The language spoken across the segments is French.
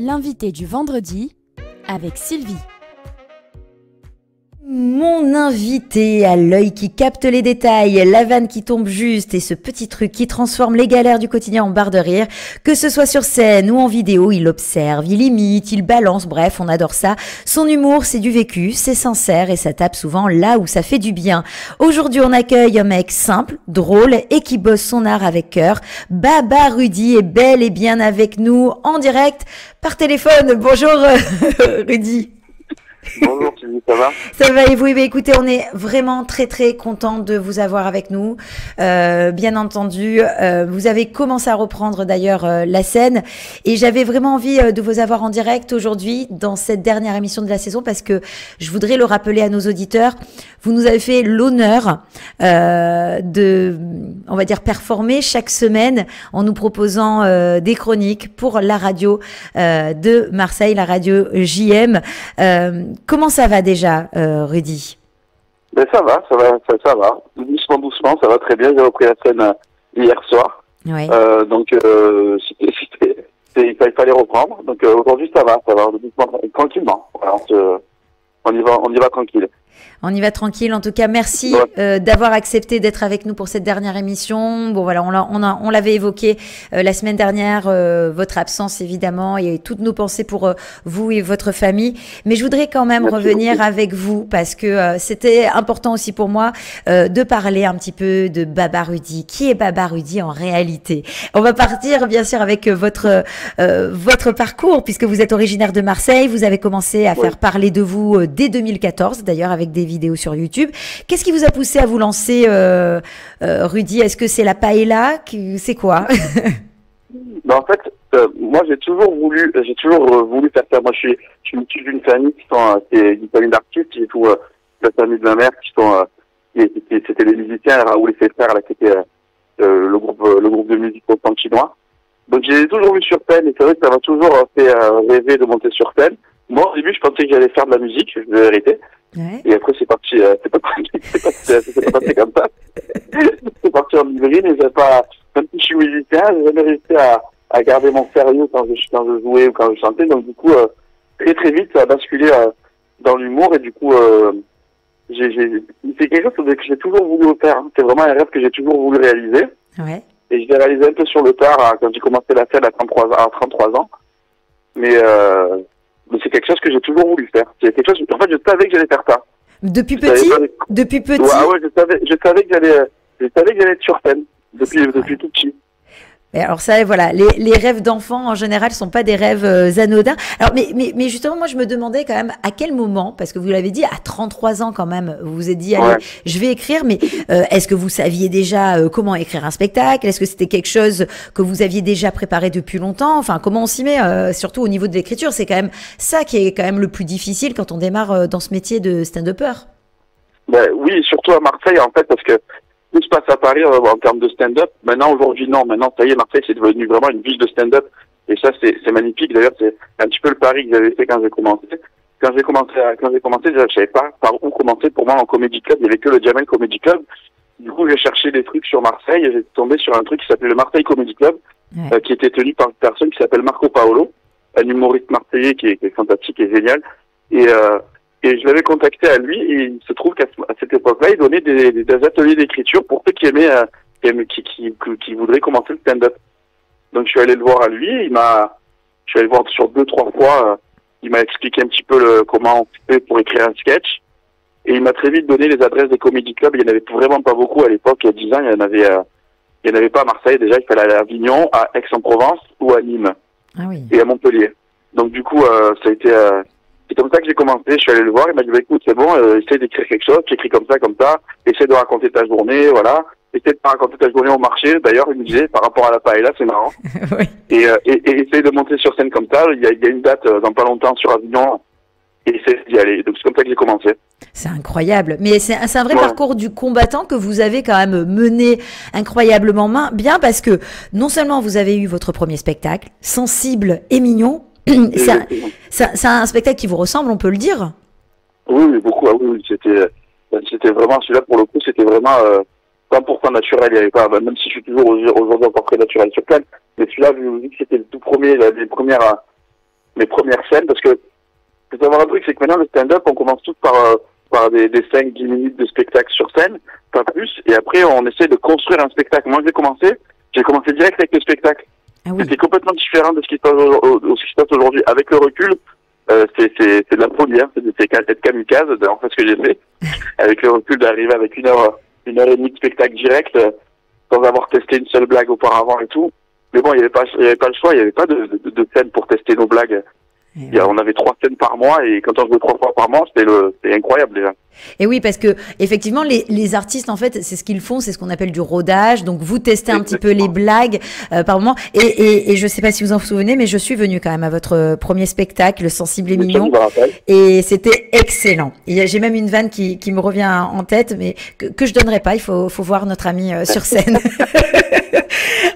L'invité du vendredi avec Sylvie. Mon invité à l'œil qui capte les détails, la vanne qui tombe juste et ce petit truc qui transforme les galères du quotidien en barre de rire. Que ce soit sur scène ou en vidéo, il observe, il imite, il balance, bref, on adore ça. Son humour, c'est du vécu, c'est sincère et ça tape souvent là où ça fait du bien. Aujourd'hui, on accueille un mec simple, drôle et qui bosse son art avec cœur. Baba Rudy est bel et bien avec nous en direct par téléphone. Bonjour Rudy. Bonjour Sylvie, ça va? Ça va et vous? Écoutez, on est vraiment très très content de vous avoir avec nous. Bien entendu, vous avez commencé à reprendre d'ailleurs la scène et j'avais vraiment envie de vous avoir en direct aujourd'hui dans cette dernière émission de la saison parce que je voudrais le rappeler à nos auditeurs. Vous nous avez fait l'honneur de, on va dire, performer chaque semaine en nous proposant des chroniques pour la radio de Marseille, la radio JM. Comment ça va déjà, Rudy? Ben ça va. Doucement, doucement, ça va très bien. J'ai repris la scène hier soir. Oui. Donc, il fallait reprendre. Donc, aujourd'hui, ça va, doucement, tranquillement. Voilà, on y va tranquille. On y va tranquille. En tout cas, merci d'avoir accepté d'être avec nous pour cette dernière émission. Bon, voilà, on l'avait évoqué la semaine dernière, votre absence évidemment, et toutes nos pensées pour vous et votre famille. Mais je voudrais quand même revenir avec vous parce que c'était important aussi pour moi de parler un petit peu de Baba Rudy. Qui est Baba Rudy en réalité? On va partir bien sûr avec votre parcours puisque vous êtes originaire de Marseille. Vous avez commencé à faire parler de vous dès 2014, d'ailleurs avec des vidéos sur YouTube. Qu'est-ce qui vous a poussé à vous lancer, Rudy? Est-ce que c'est la paella? C'est quoi? Ben, en fait, moi j'ai toujours voulu faire ça. Moi je suis issu d'une famille qui est une famille d'artistes, et tout la famille de ma mère c'était les musiciens, Raoul et ses frères là, qui étaient le groupe de musique au chinois. Donc j'ai toujours vu sur scène et c'est vrai que ça m'a toujours fait rêver de monter sur scène. Moi au début je pensais que j'allais faire de la musique, de la vérité. Ouais. Et après c'est pas passé comme ça. C'est parti en hybride et même si je suis musicien, j'ai jamais réussi à garder mon sérieux quand je jouais ou quand je chantais. Donc du coup, très très vite ça a basculé dans l'humour et du coup c'est quelque chose que j'ai toujours voulu faire. Hein. C'est vraiment un rêve que j'ai toujours voulu réaliser. Ouais. Et je l'ai réalisé un peu sur le tard quand j'ai commencé la scène à 33 ans. Mais c'est quelque chose que j'ai toujours voulu faire. C'est quelque chose. En fait, je savais que j'allais faire ça. Depuis petit. Ah ouais, je savais que j'allais être sur scène depuis tout petit. Et alors ça, voilà, les rêves d'enfants en général sont pas des rêves anodins. Alors mais justement, moi je me demandais quand même à quel moment, parce que vous l'avez dit, à 33 ans quand même, vous vous êtes dit allez, je vais écrire, mais est-ce que vous saviez déjà comment écrire un spectacle? Est-ce que c'était quelque chose que vous aviez déjà préparé depuis longtemps? Enfin, comment on s'y met, surtout au niveau de l'écriture? C'est quand même ça qui est quand même le plus difficile quand on démarre dans ce métier de stand-upper. Ben, oui, surtout à Marseille en fait, parce que tout se passe à Paris en termes de stand-up. Maintenant, aujourd'hui, non. Maintenant, ça y est, Marseille, c'est devenu vraiment une ville de stand-up. Et ça, c'est magnifique. D'ailleurs, c'est un petit peu le pari que j'avais fait quand j'ai commencé. Quand j'ai commencé, déjà, je savais pas par où commencer. Pour moi, en Comedy Club, il n'y avait que le Jamel Comedy Club. Du coup, j'ai cherché des trucs sur Marseille et j'ai tombé sur un truc qui s'appelait le Marseille Comedy Club, qui était tenu par une personne qui s'appelle Marco Paolo, un humoriste marseillais qui est fantastique et génial. Et je l'avais contacté à lui et il se trouve qu'à cette époque-là, il donnait des ateliers d'écriture pour ceux qui voudraient commencer le stand-up. Donc je suis allé le voir à lui, je suis allé le voir sur 2-3 fois, il m'a expliqué un petit peu comment on fait pour écrire un sketch. Et il m'a très vite donné les adresses des comédie clubs, il n'y en avait vraiment pas beaucoup à l'époque, il y a 10 ans, il y en avait pas à Marseille déjà, il fallait aller à Avignon, à Aix-en-Provence ou à Nîmes. Ah oui. Et à Montpellier. Donc du coup, ça a été... c'est comme ça que j'ai commencé, je suis allé le voir, il m'a dit, bah, écoute, c'est bon, essaie d'écrire quelque chose, tu écris comme ça, essaie de raconter ta journée, voilà. Essaie de pas raconter ta journée au marché, d'ailleurs, il me disait, par rapport à la paella, c'est marrant. Oui. Et essaye de monter sur scène comme ça, il y a une date dans pas longtemps sur Avignon, et essaie d'y aller. Donc c'est comme ça que j'ai commencé. C'est incroyable, mais c'est un vrai parcours du combattant que vous avez quand même mené incroyablement bien, parce que non seulement vous avez eu votre premier spectacle, sensible et mignon, c'est un spectacle qui vous ressemble, on peut le dire. Oui, beaucoup. Ah, oui, c'était vraiment, celui-là pour le coup, c'était vraiment 100% naturel. Il y avait pas, même si je suis toujours aujourd'hui encore très naturel sur scène, mais celui-là, je vous dis que c'était le tout premier, mes premières scènes, parce que faut savoir un truc, c'est que maintenant le stand-up, on commence tous par des 5-10 minutes de spectacle sur scène, pas plus, et après on essaie de construire un spectacle. Moi j'ai commencé direct avec le spectacle. Ah oui. C'était complètement différent de ce qui se passe aujourd'hui. Avec le recul, c'est de la folie, hein. C'est être kamikaze, en fait ce que j'ai fait. Avec le recul d'arriver avec une heure et demie de spectacle direct, sans avoir testé une seule blague auparavant et tout. Mais bon, il n'y avait pas le choix, il n'y avait pas de scène pour tester nos blagues. On avait 3 scènes par mois et quand on jouait 3 fois par mois, c'était incroyable déjà. Et oui, parce que effectivement, les artistes, en fait, c'est ce qu'ils font, c'est ce qu'on appelle du rodage. Donc, vous testez un petit peu les blagues par moment. Et je sais pas si vous en souvenez, mais je suis venue quand même à votre premier spectacle, Le Sensible et Mignon. Et c'était excellent. J'ai même une vanne qui me revient en tête, mais que je donnerai pas. Il faut voir notre ami sur scène.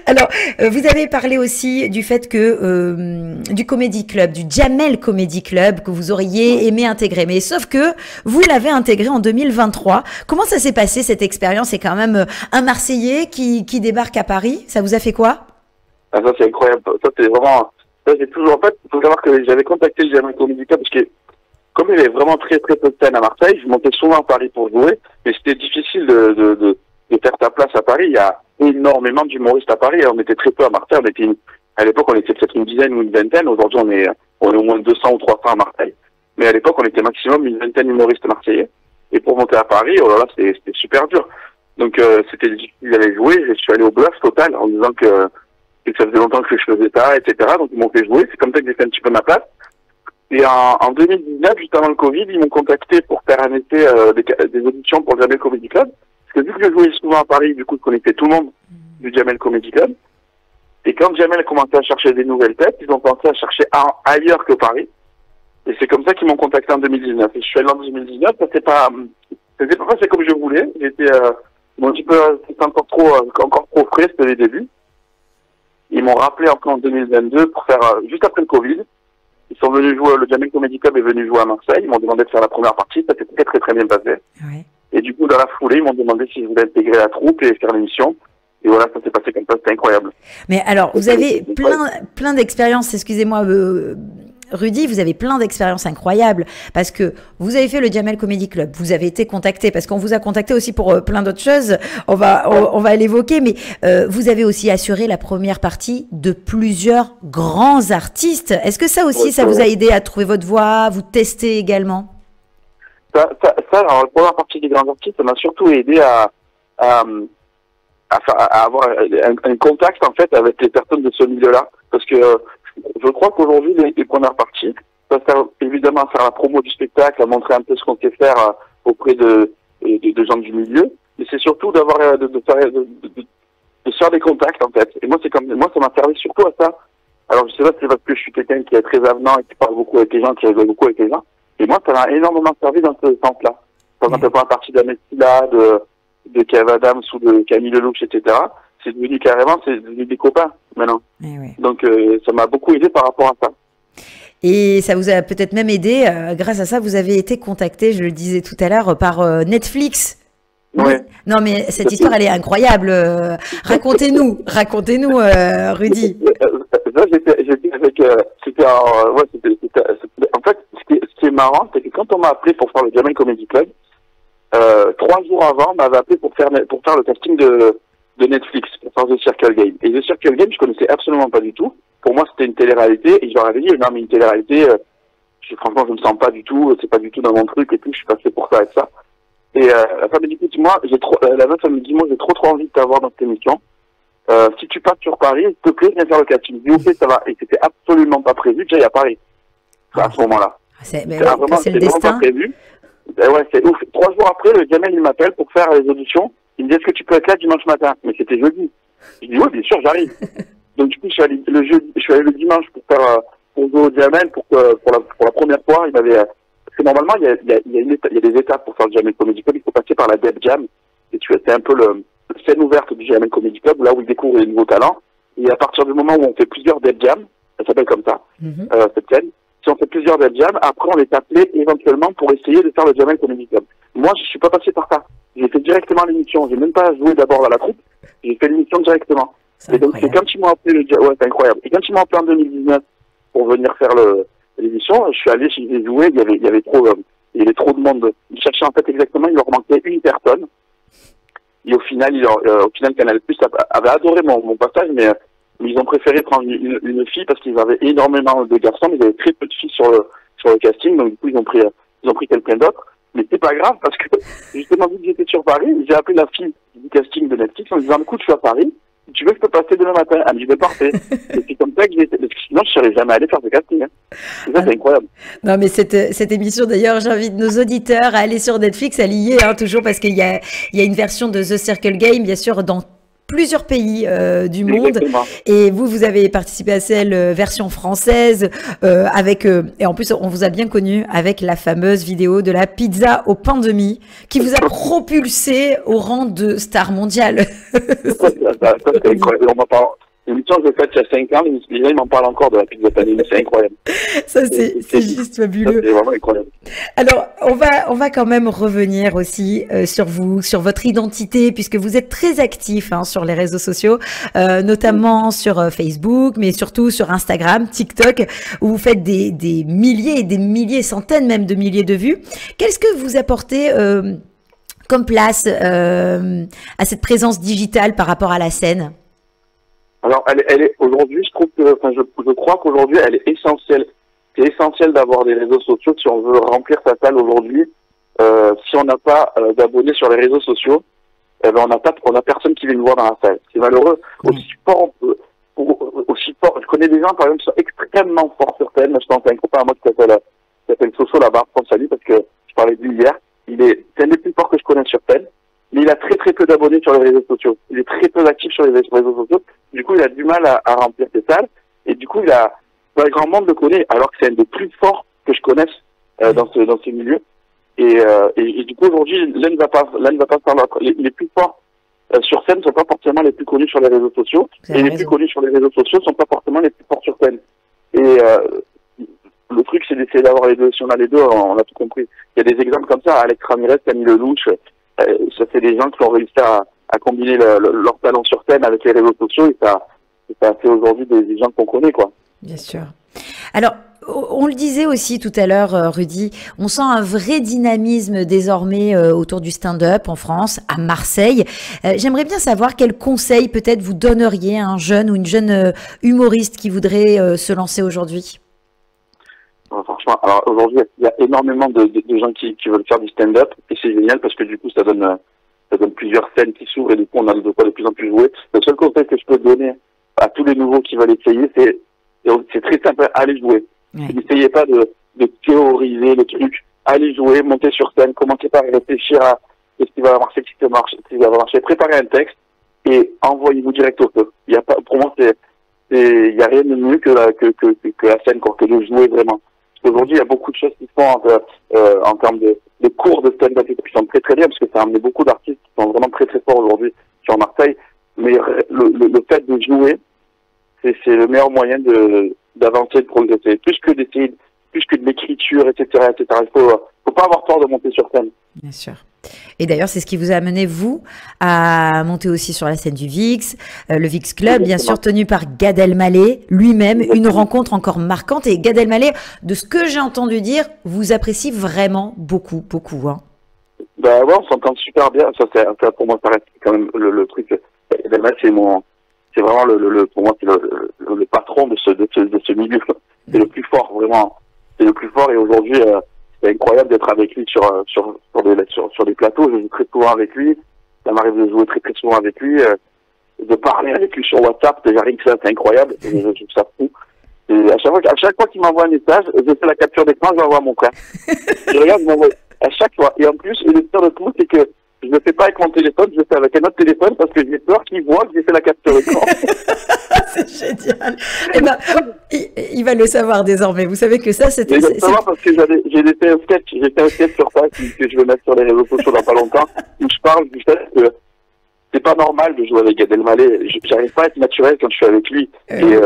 Alors, vous avez parlé aussi du fait que du Comedy Club, du Jamel Comedy Club, que vous auriez aimé intégrer. Mais sauf que vous l'avez intégré en 2023. Comment ça s'est passé cette expérience? C'est quand même un Marseillais qui débarque à Paris. Ça vous a fait quoi? Ah, ça c'est incroyable. Ça c'est vraiment. Ça j'ai toujours. En fait, il faut savoir que j'avais contacté le Jamel Comedy Club parce que comme il y avait vraiment très peu de scènes à Marseille, je montais souvent à Paris pour jouer, mais c'était difficile de faire ta place à Paris. Il y a énormément d'humoristes à Paris. On était très peu à Marseille. À l'époque, on était peut-être une dizaine ou une vingtaine. Aujourd'hui, on est au moins 200 ou 300 à Marseille. Mais à l'époque, on était maximum une vingtaine d'humoristes marseillais. Et pour monter à Paris, oh là là, c'était super dur. Donc, c'était difficile d'aller jouer. Je suis allé au bluff total en disant que ça faisait longtemps que je faisais ça, etc. Donc, ils m'ont fait jouer. C'est comme ça que j'ai fait un petit peu ma place. Et en 2019, juste avant le Covid, ils m'ont contacté pour faire un essai des auditions pour le Jamel Comedy Club. Parce que vu que je jouais souvent à Paris, du coup, je connaissais tout le monde du Jamel Comedy Club. Et quand Jamel a commencé à chercher des nouvelles têtes, ils ont pensé à chercher ailleurs que Paris. Et c'est comme ça qu'ils m'ont contacté en 2019. Et je suis allé en 2019, c'était pas passé comme je voulais. J'étais un petit peu, c'était encore trop frais, c'était les débuts. Ils m'ont rappelé encore en 2022 pour faire, juste après le Covid. Ils sont venus jouer, le Jamel Comedy Club est venu jouer à Marseille. Ils m'ont demandé de faire la première partie. Ça s'est très très très bien passé. Ouais. Et du coup, dans la foulée, ils m'ont demandé si je voulais intégrer la troupe et faire l'émission. Et voilà, ça s'est passé comme ça, c'était incroyable. Mais alors, vous avez plein d'expériences, excusez-moi, Rudy, vous avez plein d'expériences incroyables parce que vous avez fait le Jamel Comedy Club, vous avez été contacté parce qu'on vous a contacté aussi pour plein d'autres choses, on va l'évoquer, mais vous avez aussi assuré la première partie de plusieurs grands artistes. Est-ce que ça aussi, ça vous a aidé à trouver votre voix, vous tester également? Alors, la première partie des grands artistes, ça m'a surtout aidé à avoir un contact en fait avec les personnes de ce milieu-là, parce que je crois qu'aujourd'hui les premières parties, ça sert évidemment à faire la promo du spectacle, à montrer un peu ce qu'on sait faire auprès de gens du milieu, mais c'est surtout d'avoir de se faire des contacts en fait. Et moi ça m'a servi surtout à ça. Alors je sais pas si c'est parce que je suis quelqu'un qui est très avenant et qui parle beaucoup avec les gens, qui rigole beaucoup avec les gens, et moi ça m'a énormément servi dans ce sens-là. Par exemple, la partie d'Ahmed Silla, de Kev Adams ou de Camille Lelouch, etc. C'est devenu carrément, c'est devenu des copains maintenant. Oui. Donc ça m'a beaucoup aidé par rapport à ça. Et ça vous a peut-être même aidé, grâce à ça, vous avez été contacté, je le disais tout à l'heure, par Netflix. Ouais. Non mais cette histoire, elle est incroyable. Racontez-nous, Rudy. Ça, j'étais avec, en fait, ce qui est marrant, c'est que quand on m'a appelé pour faire le Jamel Comedy Club, 3 jours avant, on m'avait appelé pour faire le casting de Netflix, pour faire The Circle Game. Et The Circle Game, je connaissais absolument pas du tout. Pour moi, c'était une télé-réalité, et je leur avais dit, non, mais une télé-réalité, franchement, je me sens pas du tout, c'est pas du tout dans mon truc, et tout, je suis passé pour ça et ça. Et la femme me dit, écoute, moi, la meuf, elle me dit, moi, j'ai trop envie de t'avoir dans cette émission. Si tu passes sur Paris, s'il te plaît, viens faire le casting. Je dis, ok, ça va. Et c'était absolument pas prévu que j'aille à Paris. À ce moment-là. C'est le destin. Pas prévu. Ouais, c'est ouf. 3 jours après, le Jamel, il m'appelle pour faire les auditions. Il me dit, est-ce que tu peux être là dimanche matin? Mais c'était jeudi. Je dis, oui, bien sûr, j'arrive. Donc, du coup, je suis allé le dimanche pour jouer au Jamel, pour la première fois, il m'avait, parce que normalement, il y a des étapes pour faire le Jamel Comedy Club. Il faut passer par la Deb Jam. Et c'est un peu le scène ouverte du Jamel Comedy Club, là où il découvre les nouveaux talents. Et à partir du moment où on fait plusieurs Deb Jam, ça s'appelle comme ça, cette scène. Si on fait plusieurs Deb Jam, après on est appelé éventuellement pour essayer de faire le Jamel Comedy Club. Moi, je suis pas passé par ça. J'ai fait directement l'émission. J'ai même pas joué d'abord dans la troupe. J'ai fait l'émission directement. Et donc, c'est quand ils m'ont appelé ouais, c'est incroyable. Et quand ils m'ont appelé en 2019 pour venir faire l'émission, je suis allé, j'ai joué, il y avait trop de monde. Ils cherchaient en fait exactement, il leur manquait une personne. Et au final, Canal+ avait adoré mon passage, mais ils ont préféré prendre une fille parce qu'ils avaient énormément de garçons, mais ils avaient très peu de filles sur le casting, donc du coup ils ont pris quelqu'un d'autre. Mais c'est pas grave parce que justement vu que j'étais sur Paris, j'ai appelé la fille du casting de Netflix en disant écoute, je suis à Paris, si tu veux je peux passer demain matin. Elle me dit parfait. Et c'est comme ça que j'ai été, parce que sinon je serais jamais allé faire ce casting. Hein. Et ça c'est incroyable. Non mais cette émission d'ailleurs, j'invite nos auditeurs à aller sur Netflix, elle y est toujours parce qu'il y a une version de The Circle Game bien sûr dans plusieurs pays du monde. Exactement. Et vous avez participé à celle version française avec et en plus on vous a bien connu avec la fameuse vidéo de la pizza au pain de mie qui vous a propulsé au rang de star mondiale. Ça, c'est incroyable. On m'en parle. L'émission que j'ai faite il y a 5 ans, les gens m'en parlent encore de la pizza panini, c'est incroyable. Ça c'est juste fabuleux. C'est vraiment incroyable. Alors on va quand même revenir aussi sur vous, sur votre identité, puisque vous êtes très actif sur les réseaux sociaux, notamment sur Facebook, mais surtout sur Instagram, TikTok, où vous faites des milliers et des milliers, centaines même de milliers de vues. Qu'est-ce que vous apportez comme place à cette présence digitale par rapport à la scène? Alors, elle est aujourd'hui, je crois qu'aujourd'hui, elle est essentielle. C'est essentiel d'avoir des réseaux sociaux si on veut remplir sa salle aujourd'hui. Si on n'a pas d'abonnés sur les réseaux sociaux, on a personne qui vient nous voir dans la salle. C'est malheureux. Au support, je connais des gens, par exemple, qui sont extrêmement forts sur scène. Je pense à un copain à moi qui s'appelle Soso là-bas, on salue parce que je parlais de lui hier. C'est un des plus forts que je connais sur scène. Mais il a très très peu d'abonnés sur les réseaux sociaux. Il est très peu actif sur les réseaux sociaux. Du coup, il a du mal à remplir ses salles. Et du coup, un grand monde le connaît, alors que c'est un des plus forts que je connaisse dans ce milieu. Et du coup, aujourd'hui, l'un ne va pas faire l'autre. Les plus forts sur scène ne sont pas forcément les plus connus sur les réseaux sociaux. Et les plus connus sur les réseaux sociaux ne sont pas forcément les plus forts sur scène. Et le truc, c'est d'essayer d'avoir les deux. Si on a les deux, on a tout compris. Il y a des exemples comme ça. Alex Ramirez, Camille Lelouch, ça fait des gens qui ont réussi à combiner leur talent sur scène avec les réseaux sociaux et ça fait aujourd'hui des gens qu'on connaît, quoi. Bien sûr. Alors, on le disait aussi tout à l'heure, Rudy, on sent un vrai dynamisme désormais autour du stand-up en France, à Marseille. J'aimerais bien savoir quels conseils peut-être vous donneriez à un jeune ou une jeune humoriste qui voudrait se lancer aujourd'hui. Franchement, alors aujourd'hui, il y a énormément de gens qui veulent faire du stand-up et c'est génial parce que du coup, ça donne plusieurs scènes qui s'ouvrent et du coup, on a de quoi de plus en plus jouer. Le seul conseil que je peux donner à tous les nouveaux qui veulent essayer, c'est très simple, allez jouer. Oui. N'essayez pas de théoriser le truc. Allez jouer, montez sur scène, commencez par réfléchir à ce qui va marcher, ce qui va marcher. Préparez un texte et envoyez-vous direct au feu. Il y a pas, pour moi, il y a rien de mieux que la scène, quoi, que de jouer vraiment. Aujourd'hui, il y a beaucoup de choses qui se font en termes de cours de stand-up qui sont très très bien, parce que ça a amené beaucoup d'artistes qui sont vraiment très très forts aujourd'hui sur Marseille. Mais le fait de jouer, c'est le meilleur moyen d'avancer, de progresser. Plus que de l'écriture, etc., etc. Il faut pas avoir peur de monter sur scène. Bien sûr. Et d'ailleurs, c'est ce qui vous a amené, vous, à monter aussi sur la scène du VIX, le VIX Club, bien sûr, tenu par Gad Elmaleh lui-même, une rencontre encore marquante. Et Gad Elmaleh, de ce que j'ai entendu dire, vous apprécie vraiment beaucoup, beaucoup. Hein. Ben ouais, on s'entend super bien. Ça, pour moi, ça reste quand même le truc. Gad Elmaleh, c'est vraiment pour moi, c'est le patron de ce milieu. C'est le plus fort, vraiment. C'est le plus fort. Et aujourd'hui, c'est incroyable d'être avec lui sur des plateaux. Je joue très souvent avec lui. Ça m'arrive de jouer très très souvent avec lui, de parler avec lui sur WhatsApp. Déjà rien que ça, c'est incroyable. Je trouve ça fou. Et à chaque fois qu'il m'envoie un message, je fais la capture d'écran, je l'envoie à mon frère. Je regarde, il m'envoie à chaque fois. Et en plus, le pire de tout, c'est que je ne le fais pas avec mon téléphone, je le fais avec un autre téléphone parce que j'ai peur qu'il voit que j'ai fait la capture d'écran. C'est génial. Eh ben, il va le savoir désormais. Vous savez que ça, c'était... Il va le savoir parce que j'ai fait un sketch sur ça que je vais mettre sur les réseaux sociaux dans pas longtemps, où je parle du fait que c'est pas normal de jouer avec Gad Elmaleh. J'arrive pas à être naturel quand je suis avec lui. Et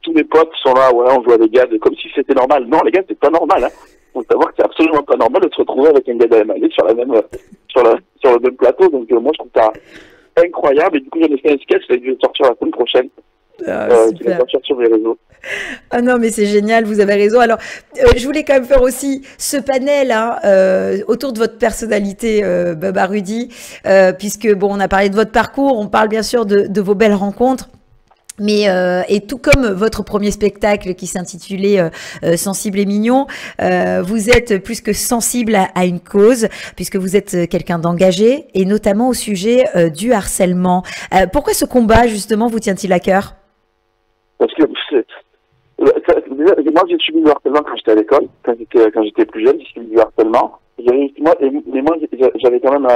tous mes potes sont là, ouais, on joue avec Gad, comme si c'était normal. Non, les gars, c'est pas normal. Hein. Faut savoir que c'est absolument pas normal de se retrouver avec un Gad Elmaleh sur le même plateau. Donc moi, je trouve ça incroyable. Et du coup, j'en ai fait un sketch, je vais sortir la semaine prochaine. qui va sortir sur les réseaux. Ah non, mais c'est génial, vous avez raison. Alors, je voulais quand même faire aussi ce panel hein, autour de votre personnalité, Baba Rudy, puisque bon, on a parlé de votre parcours, on parle bien sûr de vos belles rencontres. Mais et tout comme votre premier spectacle qui s'intitulait Sensible et mignon, vous êtes plus que sensible à une cause puisque vous êtes quelqu'un d'engagé et notamment au sujet du harcèlement. Pourquoi ce combat justement vous tient-il à cœur? Parce que moi j'ai subi du harcèlement quand j'étais à l'école, quand j'étais plus jeune, j'ai subi du harcèlement. Moi j'avais quand même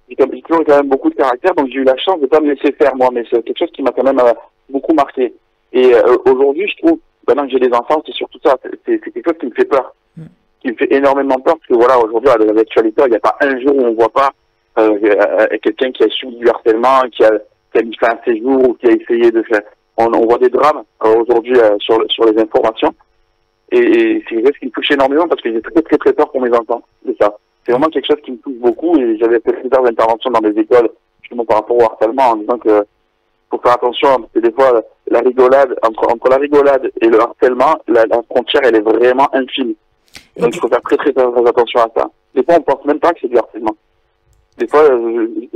j'ai toujours quand même beaucoup de caractère, donc j'ai eu la chance de pas me laisser faire moi, mais c'est quelque chose qui m'a quand même beaucoup marqué. Et aujourd'hui, je trouve, maintenant que j'ai des enfants, c'est surtout ça, c'est quelque chose qui me fait peur, qui me fait énormément peur, parce que voilà, aujourd'hui, à l'actualité, il n'y a pas un jour où on voit pas quelqu'un qui a subi du harcèlement, qui a mis fin à ses jours, ou qui a essayé de faire... On voit des drames aujourd'hui sur les informations, et c'est quelque chose qui me touche énormément, parce que j'ai très très très peur pour mes enfants de ça. C'est vraiment quelque chose qui me touche beaucoup, et j'avais fait plusieurs interventions dans des écoles, justement par rapport au harcèlement, en disant que faut faire attention, parce que des fois, la rigolade, entre la rigolade et le harcèlement, la frontière, elle est vraiment infime. Donc, il faut faire très, très, très attention à ça. Des fois, on pense même pas que c'est du harcèlement. Des fois,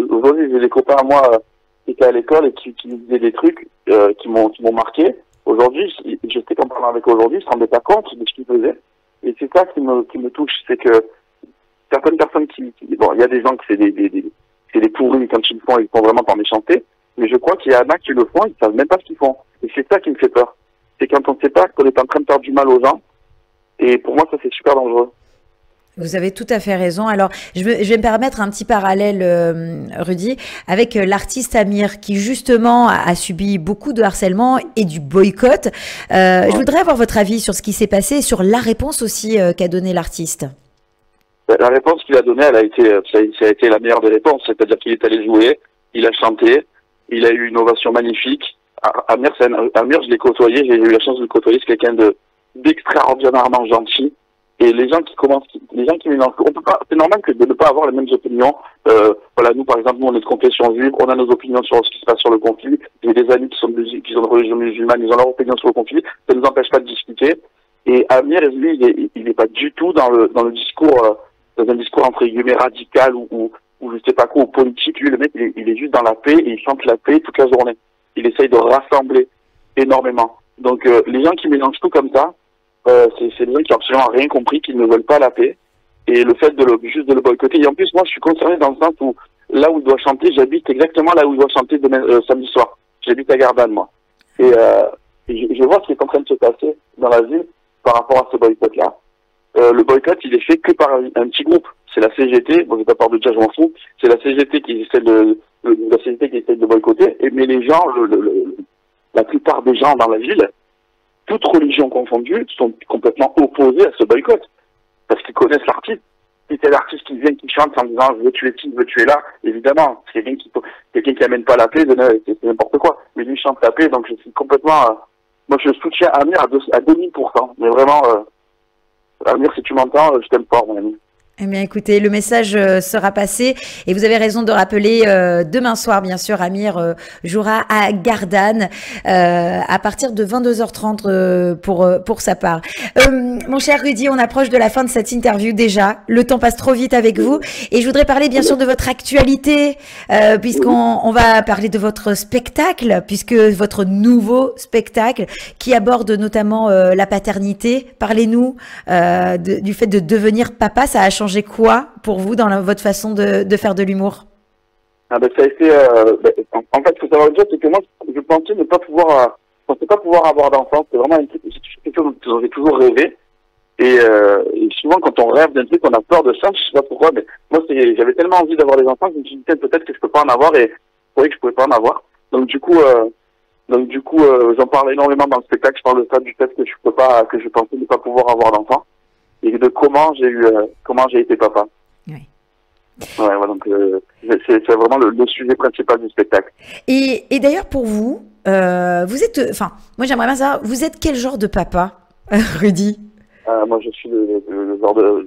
aujourd'hui, j'ai des copains à moi qui étaient à l'école et qui disaient des trucs qui m'ont marqué. Aujourd'hui, je sais qu'en parlant avec eux aujourd'hui, ils se rendaient pas compte de ce qu'ils faisaient. Et c'est ça qui me touche, c'est que certaines personnes bon, il y a des gens que c'est des pourris quand ils le font vraiment par méchanceté. Mais je crois qu'il y en a qui le font, ils savent même pas ce qu'ils font. Et c'est ça qui me fait peur. C'est quand on ne sait pas qu'on est en train de faire du mal aux gens. Et pour moi, ça, c'est super dangereux. Vous avez tout à fait raison. Alors, je vais me permettre un petit parallèle, Rudy, avec l'artiste Amir, qui justement a subi beaucoup de harcèlement et du boycott. Ouais. Je voudrais avoir votre avis sur ce qui s'est passé et sur la réponse aussi qu'a donnée l'artiste. La réponse qu'il a donnée, ça a été la meilleure des réponses. C'est-à-dire qu'il est allé jouer, il a chanté, il a eu une ovation magnifique. Amir, je l'ai côtoyé, j'ai eu la chance de le côtoyer, c'est quelqu'un d'extraordinairement gentil. Et les gens qui mélangent, c'est normal de ne pas avoir les mêmes opinions. Voilà, nous, par exemple, nous, on est de confession juive, on a nos opinions sur ce qui se passe sur le conflit. J'ai des amis qui sont de religion musulmane, ils ont leur opinion sur le conflit. Ça ne nous empêche pas de discuter. Et Amir, lui, il n'est pas du tout dans le discours, dans un discours entre guillemets radical ou je sais pas quoi, ou politique. Lui, le mec, il est juste dans la paix et il chante la paix toute la journée. Il essaye de rassembler énormément. Donc, les gens qui mélangent tout comme ça, c'est des gens qui n'ont absolument rien compris, qui ne veulent pas la paix. Et le fait juste de le boycotter. Et en plus, moi, je suis concerné dans le sens où, là où il doit chanter, j'habite exactement là où il doit chanter samedi soir. J'habite à Gardanne, moi. Et je vois ce qui est en train de se passer dans la ville par rapport à ce boycott-là. Le boycott, il est fait que par un petit groupe. C'est la CGT, bon, j'ai pas peur de dire, je m'en fous. C'est la CGT qui essaie de boycotter. Mais les gens, la plupart des gens dans la ville, toutes religions confondues, sont complètement opposés à ce boycott. Parce qu'ils connaissent l'artiste. Si c'est l'artiste qui vient, qui chante en disant, je veux tuer ci, je veux tuer là, évidemment, c'est quelqu'un qui amène pas la paix, c'est n'importe quoi. Mais lui chante la paix, donc je suis complètement, moi je soutiens Amir à 2000%. Mais vraiment, Amir, si tu m'entends, je t'aime fort, mon ami. Eh bien, écoutez, le message sera passé et vous avez raison de rappeler demain soir, bien sûr, Amir jouera à Gardanne à partir de 22h30 pour sa part. Mon cher Rudy, on approche de la fin de cette interview déjà. Le temps passe trop vite avec vous et je voudrais parler bien sûr de votre actualité puisqu'on va parler de votre spectacle, puisque votre nouveau spectacle qui aborde notamment la paternité. Parlez-nous du fait de devenir papa. Ça a changé quoi pour vous dans votre façon de faire de l'humour? Ça a été, en fait, ce qu'il faut savoir dire, c'est que moi, je pensais ne pas pouvoir, avoir d'enfant. C'est vraiment quelque chose dont j'ai toujours rêvé. Et souvent, quand on rêve d'un truc, on a peur de ça. Je sais pas pourquoi, mais moi, j'avais tellement envie d'avoir des enfants que je me suis dit peut-être que je peux pas en avoir, et je croyais que je pouvais pas en avoir. Donc du coup, j'en parle énormément dans le spectacle. Je parle de ça, du fait que je pensais ne pas pouvoir avoir d'enfant. Et de comment j'ai été papa. Oui. Ouais, donc c'est vraiment le sujet principal du spectacle. Et d'ailleurs pour vous, vous êtes, moi j'aimerais bien savoir, vous êtes quel genre de papa, Rudy? Moi je suis le genre de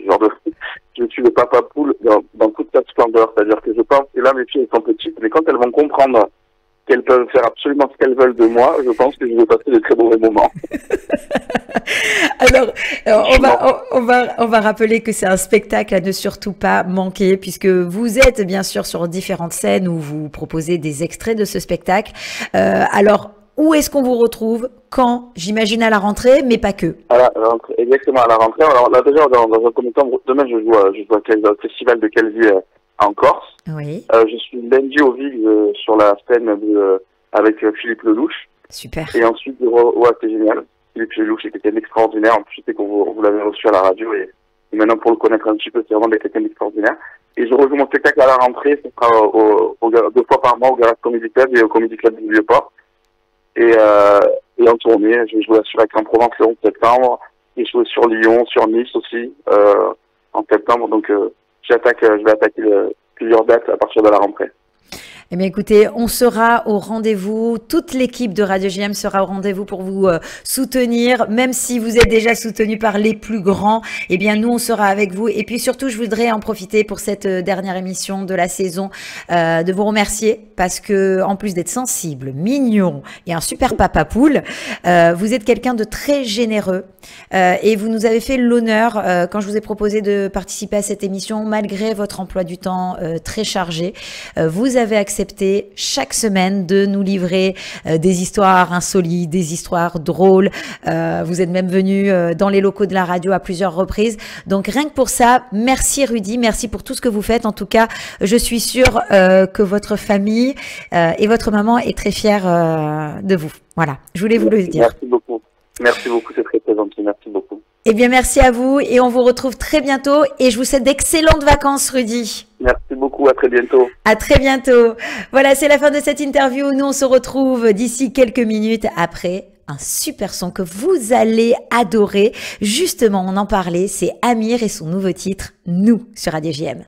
je suis le papa poule dans toute sa splendeur, c'est-à-dire que je pense que là mes filles elles sont petites, mais quand elles vont comprendre qu'elles peuvent faire absolument ce qu'elles veulent de moi, je pense que je vais passer de très mauvais moments. Alors, on va rappeler que c'est un spectacle à ne surtout pas manquer, puisque vous êtes bien sûr sur différentes scènes où vous proposez des extraits de ce spectacle. Alors, où est-ce qu'on vous retrouve? Quand? J'imagine à la rentrée, mais pas que. À la rentrée, exactement, à la rentrée. Alors là, déjà, dans un premier temps, demain, je joue au festival de Calvi en Corse. Oui. Je suis lundi au VIG sur la scène avec Philippe Lelouch. Super. Et ensuite, ouais, c'est génial. Philippe Lelouch est quelqu'un d'extraordinaire. En plus, je sais qu'on vous l'avez reçu à la radio et maintenant, pour le connaître un petit peu, c'est vraiment quelqu'un d'extraordinaire. Et je rejoue mon spectacle à la rentrée. Ce sera 2 fois par mois au Garage Comedy Club et au Comedy Club du Vieux-Port. Et en tournée, je vais jouer sur Aix-en-Provence le 11 septembre. Et jouer sur Lyon, sur Nice aussi, en septembre. Donc, je vais attaquer plusieurs dates à partir de la rentrée. Eh bien, écoutez, on sera au rendez-vous. Toute l'équipe de Radio JM sera au rendez-vous pour vous soutenir. Même si vous êtes déjà soutenu par les plus grands, eh bien, nous, on sera avec vous. Et puis, surtout, je voudrais en profiter pour cette dernière émission de la saison, de vous remercier parce que, en plus d'être sensible, mignon et un super papa poule, vous êtes quelqu'un de très généreux. Et vous nous avez fait l'honneur, quand je vous ai proposé de participer à cette émission, malgré votre emploi du temps très chargé, vous avez accepté chaque semaine de nous livrer des histoires insolites, des histoires drôles. Vous êtes même venu dans les locaux de la radio à plusieurs reprises. Donc rien que pour ça, merci Rudy, merci pour tout ce que vous faites. En tout cas, je suis sûre que votre famille et votre maman est très fière de vous. Voilà, je voulais vous le dire. Merci beaucoup. Merci beaucoup, c'est très gentil. Merci beaucoup. Eh bien, merci à vous et on vous retrouve très bientôt et je vous souhaite d'excellentes vacances, Rudy. Merci beaucoup, à très bientôt. À très bientôt. Voilà, c'est la fin de cette interview. Nous, on se retrouve d'ici quelques minutes après un super son que vous allez adorer. Justement, on en parlait, c'est Amir et son nouveau titre, Nous, sur Radio JM.